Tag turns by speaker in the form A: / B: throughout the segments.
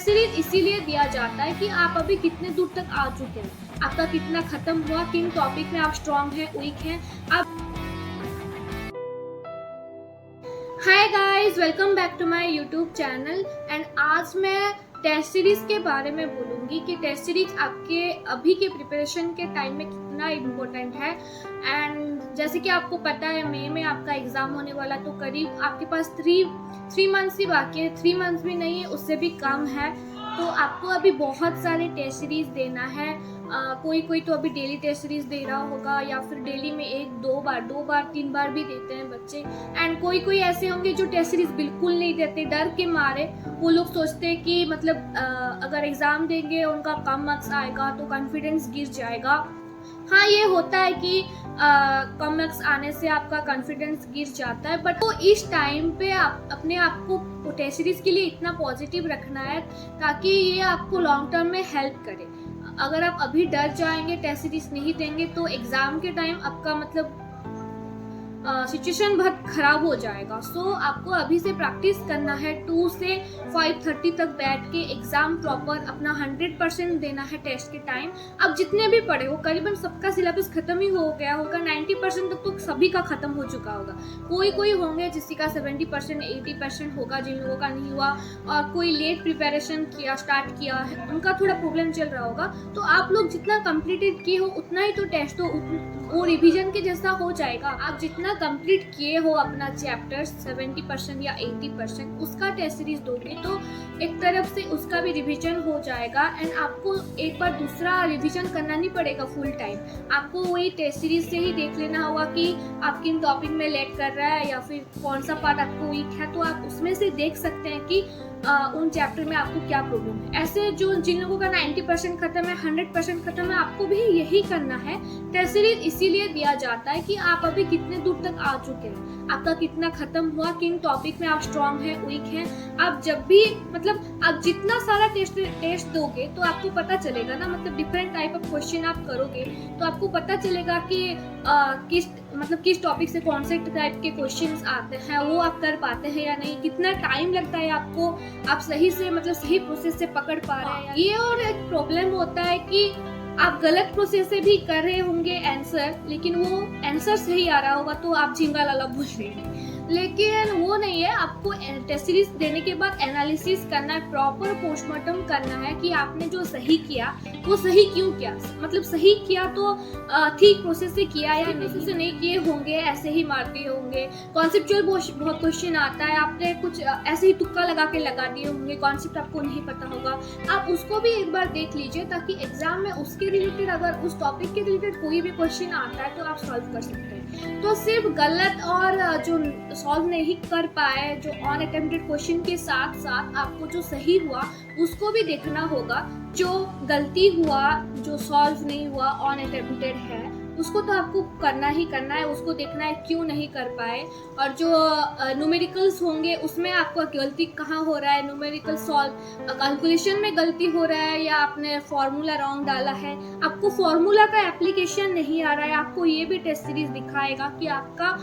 A: Test series इसीलिए दिया जाता है कि आप अभी कितने दूर तक आ चुके हैं, आपका कितना खत्म हुआ, किन टॉपिक में आप स्ट्रांग हैं, वीक हैं। आप hi guys, welcome back to my YouTube channel. And आज मैं टेस्ट सीरीज के बारे में बोलूँगी कि टेस्ट सीरीज आपके अभी के प्रिपरेशन के टाइम में कितना इम्पोर्टेंट है। एंड जैसे कि आपको पता है मई में आपका एग्ज़ाम होने वाला, तो करीब आपके पास थ्री मंथ्स ही बाकी है। 3 मंथ्स भी नहीं है, उससे भी कम है। तो आपको अभी बहुत सारे टेस्ट सीरीज देना है। कोई तो अभी डेली टेस्ट सीरीज दे रहा होगा, या फिर डेली में 1-2 बार 3 बार भी देते हैं बच्चे। एंड कोई ऐसे होंगे जो टेस्ट सीरीज बिल्कुल नहीं देते, डर के मारे। वो लोग सोचते हैं कि मतलब अगर एग्ज़ाम देंगे उनका कम मार्क्स आएगा तो कॉन्फिडेंस गिर जाएगा। हाँ, ये होता है कि कम मार्क्स आने से आपका कॉन्फिडेंस गिर जाता है, बट तो इस टाइम पे आप अपने आप को टेस्ट सीरीज के लिए इतना पॉजिटिव रखना है ताकि ये आपको लॉन्ग टर्म में हेल्प करे। अगर आप अभी डर जाएंगे, टेस्ट सीरीज नहीं देंगे, तो एग्ज़ाम के टाइम आपका मतलब सिचुएशन बहुत खराब हो जाएगा। सो आपको अभी से प्रैक्टिस करना है। 2 से 5:30 तक बैठ के एग्ज़ाम प्रॉपर अपना 100% देना है टेस्ट के टाइम। अब जितने भी पढ़े हो, करीबन सबका सिलेबस खत्म ही हो गया होगा, 90% तक तो सभी का खत्म हो चुका होगा। कोई होंगे जिसका 70% 80% होगा, जिन लोगों का नहीं हुआ, और कोई लेट प्रिपरेशन स्टार्ट किया है, उनका थोड़ा प्रॉब्लम चल रहा होगा। तो आप लोग जितना कंप्लीटेड किए हो उतना ही तो टेस्ट हो, वो रिवीजन के जैसा हो जाएगा। आप जितना कंप्लीट किए हो अपना चैप्टर 70% या 80%, उसका टेस्ट सीरीज दोगे तो एक तरफ से उसका भी रिवीजन हो जाएगा। एंड आपको एक बार दूसरा रिवीजन करना नहीं पड़ेगा फुल टाइम। आपको वही टेस्ट सीरीज से ही देख लेना होगा कि आप किन टॉपिक में लैग कर रहा है या फिर कौन सा पार्ट आपको वीक है, तो आप उसमें से देख सकते हैं कि उन चैप्टर में आपको क्या प्रॉब्लम है। ऐसे जिन लोगों का 90% खत्म है, 100% खत्म है, आपको भी यही करना है। टेस्ट सीरीज इसीलिए दिया जाता है कि आप अभी कितने दूर तक आ चुके हैं, आपका कितना खत्म हुआ, किन टॉपिक में आप स्ट्रांग हैं, वीक हैं। आप जब भी मतलब आप जितना सारा टेस्ट दोगे तो आपको पता चलेगा ना, मतलब डिफरेंट टाइप ऑफ क्वेश्चन आप करोगे तो आपको पता चलेगा कि किस टॉपिक से कौन से टाइप के क्वेश्चंस आते हैं, वो आप कर पाते हैं या नहीं, कितना टाइम लगता है आपको, आप सही से सही प्रोसेस से पकड़ पा रहे हैं। ये और एक प्रॉब्लम होता है कि आप गलत प्रोसेस से भी कर रहे होंगे आंसर, लेकिन वो आंसर सही आ रहा होगा तो आप झिंगा लाला बोल रहे हैं, लेकिन वो नहीं है। आपको टेस्ट सीरीज देने के बाद एनालिसिस करना है, प्रॉपर पोस्टमार्टम करना है कि आपने जो सही किया वो सही क्यों किया। मतलब सही किया तो ठीक प्रोसेस से किया या प्रोसेस से नहीं किए होंगे, ऐसे ही मारते होंगे। कॉन्सेप्चुअल बहुत क्वेश्चन आता है, आपने कुछ ऐसे ही तुक्का लगा दिए होंगे, कॉन्सेप्ट आपको नहीं पता होगा। आप उसको भी एक बार देख लीजिए ताकि एग्जाम में उसके रिलेटेड, अगर उस टॉपिक के रिलेटेड कोई भी क्वेश्चन आता है तो आप सॉल्व कर सकते हैं। तो सिर्फ गलत और जो सॉल्व नहीं कर पाए, जो ऑन अटेम्प्टेड क्वेश्चन के साथ साथ आपको जो सही हुआ उसको भी देखना होगा। जो गलती हुआ, जो सॉल्व नहीं हुआ, ऑन अटेम्प्टेड है, उसको तो आपको करना ही करना है, उसको देखना है क्यों नहीं कर पाए। और जो न्यूमेरिकल्स होंगे उसमें आपको गलती कहाँ हो रहा है, न्यूमेरिकल सॉल्व कैलकुलेशन में गलती हो रहा है या आपने फॉर्मूला रॉन्ग डाला है, आपको फॉर्मूला का एप्लीकेशन नहीं आ रहा है, आपको ये भी टेस्ट सीरीज दिखाएगा कि आपका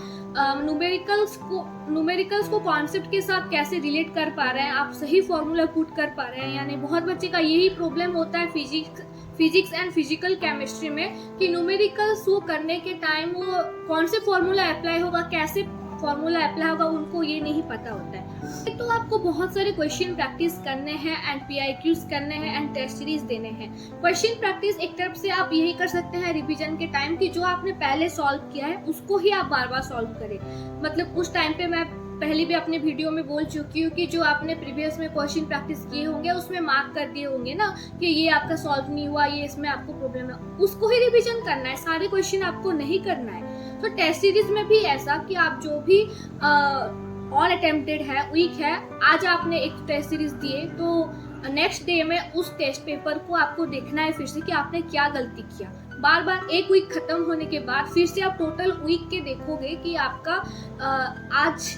A: न्यूमेरिकल्स को कॉन्सेप्ट के साथ कैसे रिलेट कर पा रहे हैं, आप सही फॉर्मूला पुट कर पा रहे हैं या नहीं। बहुत बच्चे का यही प्रॉब्लम होता है फिजिक्स एंड फिजिकल केमिस्ट्री में कि न्यूमेरिकल्स वो करने के टाइम वो कौन से फॉर्मूला अप्लाई होगा, कैसे फॉर्मूला अप्लाई होगा, उनको ये नहीं पता होता है। तो आपको बहुत सारे क्वेश्चन प्रैक्टिस करने हैं एंड PIQs करने हैं एंड टेस्ट सीरीज देने हैं। क्वेश्चन प्रैक्टिस एक तरफ से आप यही कर सकते हैं रिवीजन के टाइम कि जो आपने पहले सॉल्व किया है उसको ही आप बार बार सॉल्व करें। मतलब उस टाइम पे मैं पहले भी अपने वीडियो में बोल चुकी हूँ कि जो आपने प्रीवियस में क्वेश्चन प्रैक्टिस किए होंगे उसमें मार्क कर दिए होंगे ना कि ये आपका सॉल्व नहीं हुआ, ये इसमें आपको प्रॉब्लम है, उसको ही रिवीजन करना है, सारे क्वेश्चन आपको नहीं करना है। तो टेस्ट सीरीज में भी ऐसा कि आप जो भी ऑन अटेम्प्टेड है, वीक है, आज आपने एक टेस्ट सीरीज दिए तो नेक्स्ट डे में उस टेस्ट पेपर को आपको देखना है फिर से कि आपने क्या गलती किया। बार बार एक वीक खत्म होने के बाद फिर से आप टोटल वीक के देखोगे कि आपका आज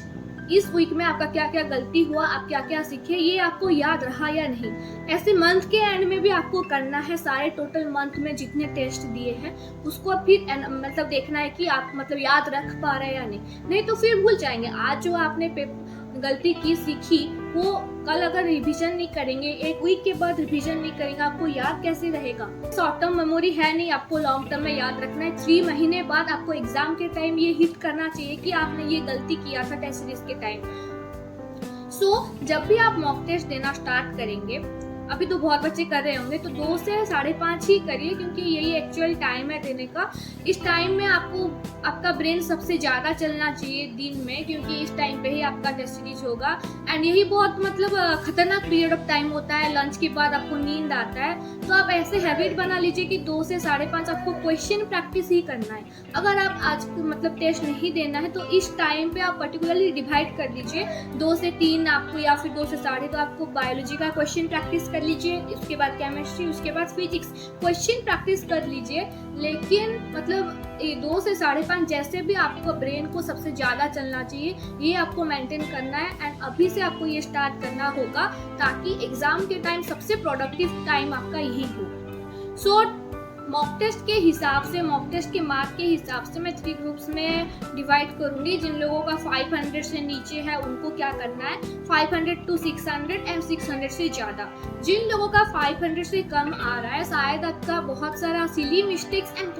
A: इस वीक में आपका क्या क्या गलती हुआ, आप क्या क्या सीखे, ये आपको याद रहा या नहीं। ऐसे मंथ के एंड में भी आपको करना है, सारे टोटल मंथ में जितने टेस्ट दिए हैं उसको फिर मतलब देखना है कि आप मतलब याद रख पा रहे हैं या नहीं तो फिर भूल जाएंगे। आज जो आपने गलती की सीखी वो कल अगर रिवीजन नहीं करेंगे, एक वीक के बाद रिवीजन नहीं करेंगे, आपको याद कैसे रहेगा? शॉर्ट टर्म मेमोरी है नहीं, आपको लॉन्ग टर्म में याद रखना है। 3 महीने बाद आपको एग्जाम के टाइम ये हिट करना चाहिए कि आपने ये गलती किया था टेस्ट सीरीज के टाइम। जब भी आप मॉक टेस्ट देना स्टार्ट करेंगे, अभी तो बहुत बच्चे कर रहे होंगे, तो 2 से 5.5 ही करिए, क्योंकि यही एक्चुअल टाइम है देने का। इस टाइम में आपका ब्रेन सबसे ज़्यादा चलना चाहिए दिन में, क्योंकि इस टाइम पे ही आपका टेस्ट सीरीज होगा। एंड यही बहुत खतरनाक पीरियड ऑफ टाइम होता है। लंच के बाद आपको नींद आता है, तो आप ऐसे हैबिट बना लीजिए कि 2 से 5.5 आपको क्वेश्चन प्रैक्टिस ही करना है। अगर आप आज टेस्ट नहीं देना है, तो इस टाइम पे आप पर्टिकुलरली डिवाइड कर लीजिए। 2 से 3 आपको, या फिर 2 से 2.5 आपको बायोलॉजी का क्वेश्चन प्रैक्टिस कर लीजिए, उसके बाद केमिस्ट्री, उसके बाद फिजिक्स क्वेश्चन प्रैक्टिस कर लीजिए। लेकिन 2 से 5.5 जैसे भी आपको ब्रेन को सबसे ज़्यादा चलना चाहिए, ये आपको मेंटेन करना है। एंड अभी से आपको ये स्टार्ट करना होगा, ताकि एग्जाम के टाइम सबसे प्रोडक्टिव टाइम आपका यही हो। मॉक टेस्ट के हिसाब से, मॉक टेस्ट के मार्क के हिसाब से मैं 3 ग्रुप्स में डिवाइड करूंगी। जिन लोगों का 500 से नीचे है उनको क्या करना है, 500 to 600 एंड 600 से ज़्यादा। जिन लोगों का 500 से कम आ रहा है, शायद आपका बहुत सारा silly mistakes and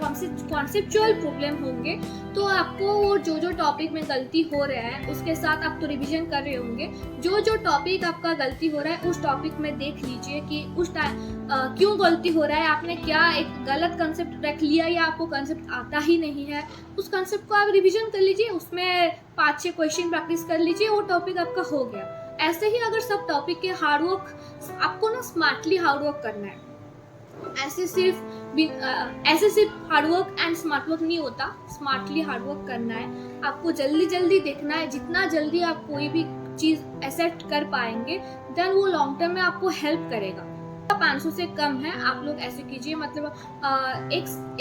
A: conceptual problem होंगे, तो आपको वो जो टॉपिक में गलती हो रहा है उसके साथ आप तो रिविजन कर रहे होंगे। जो टॉपिक आपका गलती हो रहा है उस टॉपिक में देख लीजिए कि उस टाइम क्यों गलती हो रहा है, आपने क्या एक गलत कंसेप्ट रख लिया या आपको कंसेप्ट आता ही नहीं है। उस कंसेप्ट को आप रिवीजन कर लीजिए, उसमें 5-6 क्वेश्चन प्रैक्टिस कर लीजिए, वो टॉपिक आपका हो गया। ऐसे ही अगर सब टॉपिक के हार्डवर्क, आपको ना स्मार्टली हार्डवर्क करना है। ऐसे सिर्फ हार्डवर्क एंड स्मार्ट वर्क नहीं होता, स्मार्टली हार्डवर्क करना है। आपको जल्दी देखना है, जितना जल्दी आप कोई भी चीज़ एक्सेप्ट कर पाएंगे, देन वो लॉन्ग टर्म में आपको हेल्प करेगा। 500 से कम है, आप लोग ऐसे कीजिए,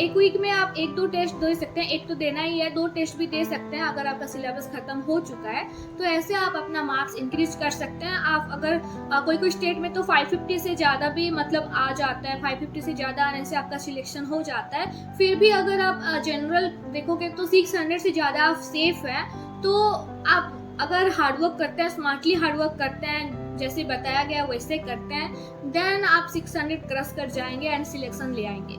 A: एक वीक में आप 1-2 टेस्ट दे सकते हैं। एक तो देना ही है, 2 टेस्ट भी दे सकते हैं अगर आपका सिलेबस खत्म हो चुका है। तो ऐसे आप अपना मार्क्स इंक्रीज कर सकते हैं। आप अगर कोई स्टेट में तो 550 से ज़्यादा भी आ जाता है, 550 से ज़्यादा आने से आपका सिलेक्शन हो जाता है। फिर भी अगर आप जनरल देखोगे तो 600 से ज़्यादा आप सेफ हैं। तो आप अगर हार्डवर्क करते हैं, स्मार्टली हार्डवर्क करते हैं, जैसे बताया गया वैसे करते हैं, देन आप 600 क्रॉस कर जाएंगे एंड सिलेक्शन ले आएंगे।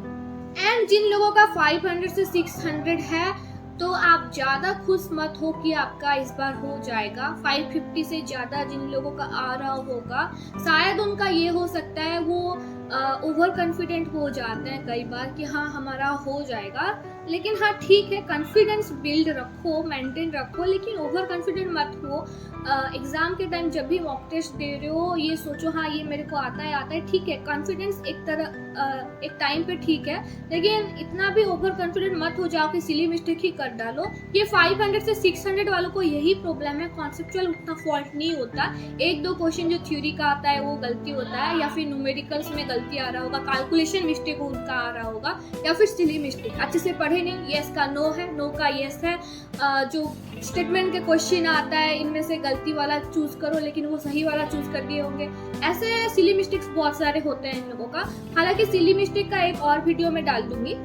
A: एंड जिन लोगों का 500 से 600 है, तो आप ज़्यादा खुश मत हो कि आपका इस बार हो जाएगा। 550 से ज़्यादा जिन लोगों का आ रहा होगा, शायद उनका ये हो सकता है वो ओवर कॉन्फिडेंट हो जाते हैं कई बार कि हाँ हमारा हो जाएगा। लेकिन हाँ ठीक है, कॉन्फिडेंस बिल्ड रखो, मेंटेन रखो, लेकिन ओवर कॉन्फिडेंट मत हो। एग्ज़ाम के टाइम जब भी मॉक टेस्ट दे रहे हो, ये सोचो हाँ ये मेरे को आता है, ठीक है। कॉन्फिडेंस एक टाइम पे ठीक है, लेकिन इतना भी ओवर कॉन्फिडेंट मत हो जाओ कि सिली मिस्टेक ही कर डालो। ये 500 से 600 वालों को यही प्रॉब्लम है, कॉन्सेप्चुअल उतना फॉल्ट नहीं होता। 1-2 क्वेश्चन जो थ्योरी का आता है वो गलती होता है, या फिर न्यूमेरिकल्स में गलती आ रहा होगा, कैलकुलेशन मिस्टेक उनका आ रहा होगा, या फिर सिली मिस्टेक, अच्छे से पढ़े नहीं, यस का नो है, नो का यस है। जो स्टेटमेंट के क्वेश्चन आता है, इनमें से गलती वाला चूज करो, लेकिन वो सही वाला चूज कर दिए होंगे। ऐसे सिली मिस्टेक्स बहुत सारे होते हैं इन लोगों का। हालांकि सिली मिस्टेक का एक और वीडियो में डाल दूंगी,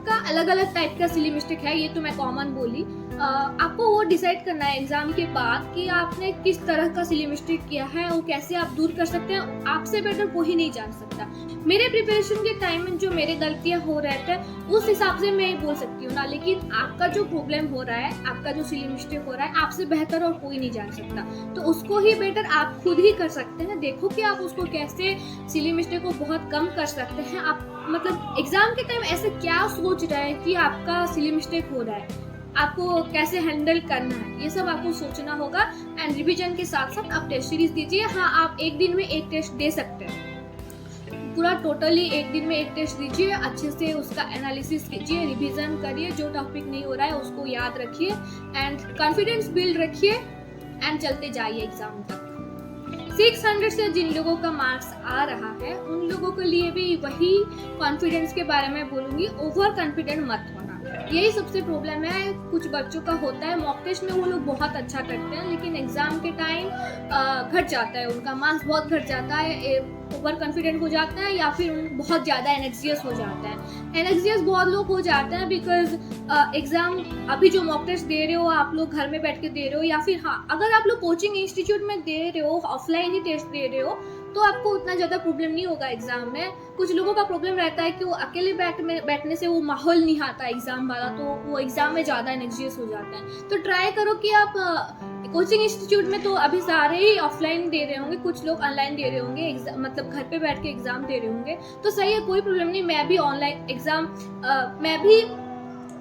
A: का अलग-अलग टाइप का सिली मिस्टेक है, ये तो मैं कॉमन बोली। आपको वो डिसाइड करना है एग्जाम के बाद कि आपने किस तरह का सिली मिस्टेक किया है, वो कैसे आप दूर कर सकते हैं। आपसे बेटर कोई नहीं जान सकता। मेरे प्रिपरेशन के टाइम में जो मेरे गलतियां हो रहे थे, उस हिसाब से मैं बोल सकती हूँ ना, लेकिन आपका जो प्रॉब्लम हो रहा है, आपका जो सिली मिस्टेक हो रहा है, आपसे बेहतर और कोई नहीं जान सकता। तो उसको ही बेटर आप खुद ही कर सकते हैं। देखो कि आप उसको कैसे सिली मिस्टेक को बहुत कम कर सकते हैं। आप एग्जाम के टाइम ऐसे क्या सोच रहे हैं कि आपका सिली मिस्टेक हो रहा है, आपको कैसे हैंडल करना है, ये सब आपको सोचना होगा। एंड रिवीजन के साथ साथ आप टेस्ट सीरीज दीजिए। हाँ, आप एक दिन में एक टेस्ट दे सकते हैं, पूरा टोटली एक दिन में एक टेस्ट दीजिए, अच्छे से उसका एनालिसिस कीजिए, रिवीजन करिए, जो टॉपिक नहीं हो रहा है उसको याद रखिए एंड कॉन्फिडेंस बिल्ड रखिए एंड चलते जाइए एग्जाम तक। 600 से जिन लोगों का मार्क्स आ रहा है, उन लोगों के लिए भी वही कॉन्फिडेंस के बारे में बोलूँगी, ओवर कॉन्फिडेंट मत होना। यही सबसे प्रॉब्लम है कुछ बच्चों का होता है। मॉक टेस्ट में वो लोग बहुत अच्छा करते हैं, लेकिन एग्जाम के टाइम घट जाता है, उनका मार्क्स बहुत घट जाता है, ओवर कॉन्फिडेंट हो जाता है, या फिर बहुत ज़्यादा एनएक्सियस हो जाता है। एनएक्सियस बहुत लोग हो जाते हैं बिकॉज एग्जाम अभी जो मॉक टेस्ट दे रहे हो आप लोग घर में बैठ के दे रहे हो, या फिर हाँ अगर आप लोग कोचिंग इंस्टीट्यूट में दे रहे हो, ऑफलाइन ही टेस्ट दे रहे हो, तो आपको उतना ज़्यादा प्रॉब्लम नहीं होगा एग्जाम में। कुछ लोगों का प्रॉब्लम रहता है कि वो अकेले बैठने से वो माहौल नहीं आता एग्जाम वाला, तो वो एग्जाम में ज़्यादा एनएक्सियस हो जाता है। तो ट्राई करो कि आप कोचिंग इंस्टीट्यूट में तो अभी सारे ही ऑफलाइन दे रहे होंगे, कुछ लोग ऑनलाइन दे रहे होंगे, मतलब घर पे बैठ के एग्जाम दे रहे होंगे, तो सही है, कोई प्रॉब्लम नहीं। मैं भी ऑनलाइन एग्जाम मैं भी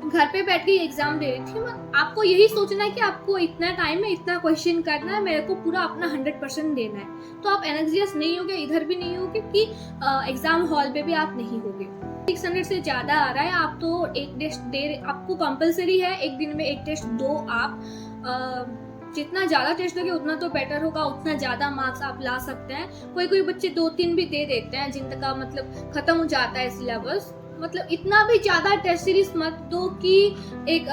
A: घर पे बैठ के एग्जाम दे रही थी। आपको यही सोचना है कि आपको इतना टाइम है, इतना क्वेश्चन करना है, मेरे को पूरा अपना 100% देना है, तो आप एनएक्सियस नहीं होगे, इधर भी नहीं होगे कि एग्जाम हॉल पे भी आप नहीं होगे। 600 से ज़्यादा आ रहा है, आप तो एक टेस्ट दे, आपको कंपलसरी है एक दिन में एक टेस्ट दो आप। जितना ज़्यादा टेस्ट दोगे उतना तो बेटर होगा, उतना ज़्यादा मार्क्स आप ला सकते हैं। कोई बच्चे 2-3 भी दे देते हैं जिनका मतलब खत्म हो जाता है सिलेबस। मतलब इतना भी ज़्यादा टेस्ट सीरीज मत दो कि एक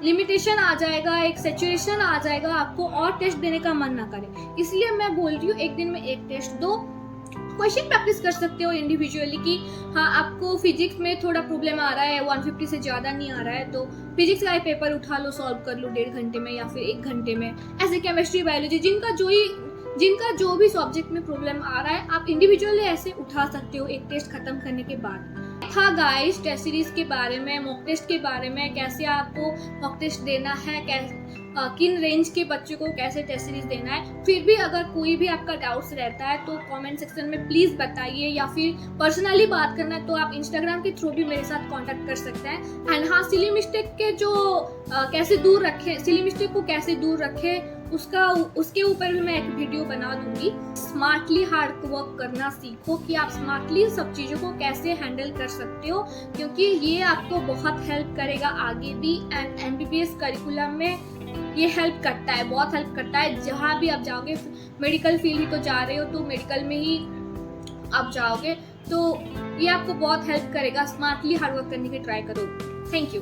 A: लिमिटेशन आ जाएगा, एक सिचुएशन आ जाएगा, आपको और टेस्ट देने का मन ना करे। इसलिए मैं बोल रही हूँ एक दिन में एक टेस्ट दो। क्वेश्चन प्रैक्टिस कर सकते हो इंडिविजुअली कि हाँ आपको फिजिक्स में थोड़ा प्रॉब्लम आ रहा है, 150 से ज़्यादा नहीं आ रहा है, तो फिजिक्स का पेपर उठा लो, सॉल्व कर लो 1.5 घंटे में या फिर 1 घंटे में। ऐसे केमिस्ट्री, बायोलॉजी, जिनका जो भी सब्जेक्ट में प्रॉब्लम आ रहा है, आप इंडिविजुअली ऐसे उठा सकते हो एक टेस्ट खत्म करने के बाद। हाँ गाइस, टेस्ट सीरीज के बारे में, मॉक टेस्ट के बारे में, कैसे आपको मॉक टेस्ट देना है, किन रेंज के बच्चों को कैसे टेस्ट सीरीज देना है। फिर भी अगर कोई भी आपका डाउट्स रहता है तो कमेंट सेक्शन में प्लीज़ बताइए, या फिर पर्सनली बात करना है तो आप इंस्टाग्राम के थ्रू भी मेरे साथ कांटेक्ट कर सकते हैं। एंड हाँ, सिली मिस्टेक के जो कैसे दूर रखें, सिली मिस्टेक को कैसे दूर रखें, उसके ऊपर भी मैं एक वीडियो बना दूंगी। स्मार्टली हार्ड वर्क करना सीखो कि आप स्मार्टली सब चीज़ों को कैसे हैंडल कर सकते हो, क्योंकि ये आपको बहुत हेल्प करेगा आगे भी। एंड MBBS करिकुलम में ये हेल्प करता है, बहुत हेल्प करता है। जहाँ भी आप जाओगे, मेडिकल फील्ड ही तो जा रहे हो, तो मेडिकल में ही आप जाओगे, तो ये आपको बहुत हेल्प करेगा। स्मार्टली हार्ड वर्क करने की ट्राई करो। Thank you.